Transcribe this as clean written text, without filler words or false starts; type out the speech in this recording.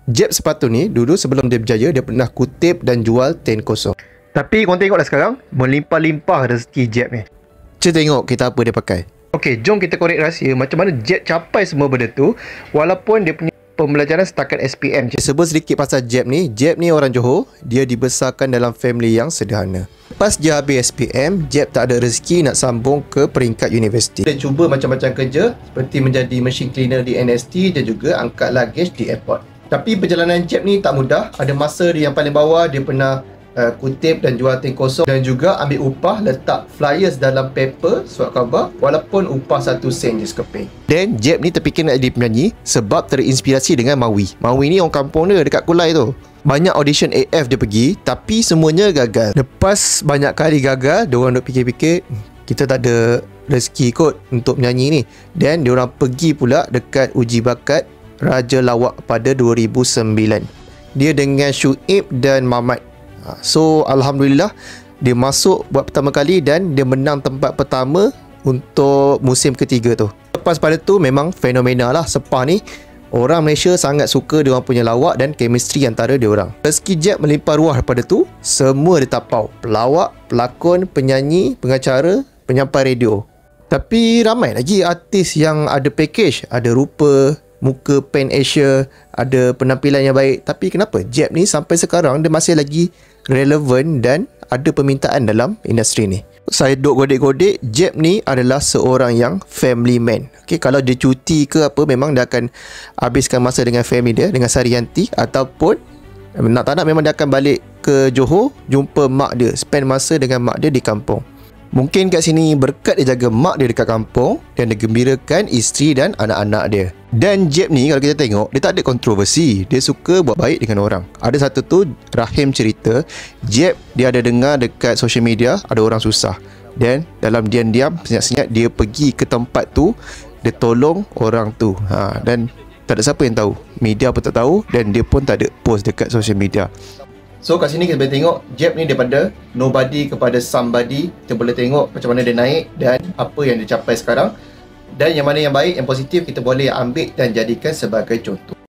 Jeb sepatu ni dulu sebelum dia berjaya, dia pernah kutip dan jual 10-0. Tapi korang tengoklah sekarang, melimpah-limpah rezeki Jeb ni. Kita tengok kita apa dia pakai. Okey, jom kita korek rahsia macam mana Jeb capai semua benda tu walaupun dia punya pembelajaran setakat SPM. Sebut sedikit pasal Jeb ni orang Johor. Dia dibesarkan dalam family yang sederhana. Lepas dia habis SPM, Jeb tak ada rezeki nak sambung ke peringkat universiti. Dia cuba macam-macam kerja seperti menjadi machine cleaner di NST dan juga angkat luggage di airport. Tapi perjalanan Jeb ni tak mudah. Ada masa dia yang paling bawah dia pernah kutip dan jual 10-0 dan juga ambil upah letak flyers dalam paper surat khabar walaupun upah 1 sen je sekeping. Dan Jeb ni terfikir nak jadi penyanyi sebab terinspirasi dengan Mawi. Mawi ni orang kampung dia dekat Kulai tu. Banyak audition AF dia pergi tapi semuanya gagal. Lepas banyak kali gagal, diorang duk fikir-fikir kita tak ada rezeki kot untuk menyanyi ni. Dan diorang pergi pula dekat uji bakat Raja Lawak pada 2009. Dia dengan Syuib dan Mamat. So Alhamdulillah dia masuk buat pertama kali dan dia menang tempat pertama untuk musim ketiga tu. Lepas pada tu memang fenomena lah Sepah ni. Orang Malaysia sangat suka diorang punya lawak dan chemistry antara diorang. Rezeki Jeb melimpah ruah pada tu. Semua dia tapau. Pelawak, pelakon, penyanyi, pengacara, penyampai radio. Tapi ramai lagi artis yang ada package, ada rupa, muka Pan Asia, ada penampilan yang baik. Tapi kenapa Jeb ni sampai sekarang dia masih lagi relevan dan ada permintaan dalam industri ni? Saya duk godek-godek, Jeb ni adalah seorang yang family man. Okay, kalau dia cuti ke apa, memang dia akan habiskan masa dengan family dia, dengan Sarianti, ataupun nak tak nak memang dia akan balik ke Johor, jumpa mak dia, spend masa dengan mak dia di kampung. Mungkin kat sini berkat dia jaga mak dia dekat kampung dan dia gembirakan isteri dan anak-anak dia. Dan Jeb ni kalau kita tengok, dia tak ada kontroversi. Dia suka buat baik dengan orang. Ada satu tu, Rahim cerita, Jeb dia ada dengar dekat social media ada orang susah. Dan dalam diam-diam, senyap-senyap dia pergi ke tempat tu, dia tolong orang tu. Dan tak ada siapa yang tahu. Media pun tak tahu dan dia pun tak ada post dekat social media. So kat sini kita boleh tengok Jeb ni daripada nobody kepada somebody. Kita boleh tengok macam mana dia naik dan apa yang dia capai sekarang. Dan yang mana yang baik, yang positif kita boleh ambil dan jadikan sebagai contoh.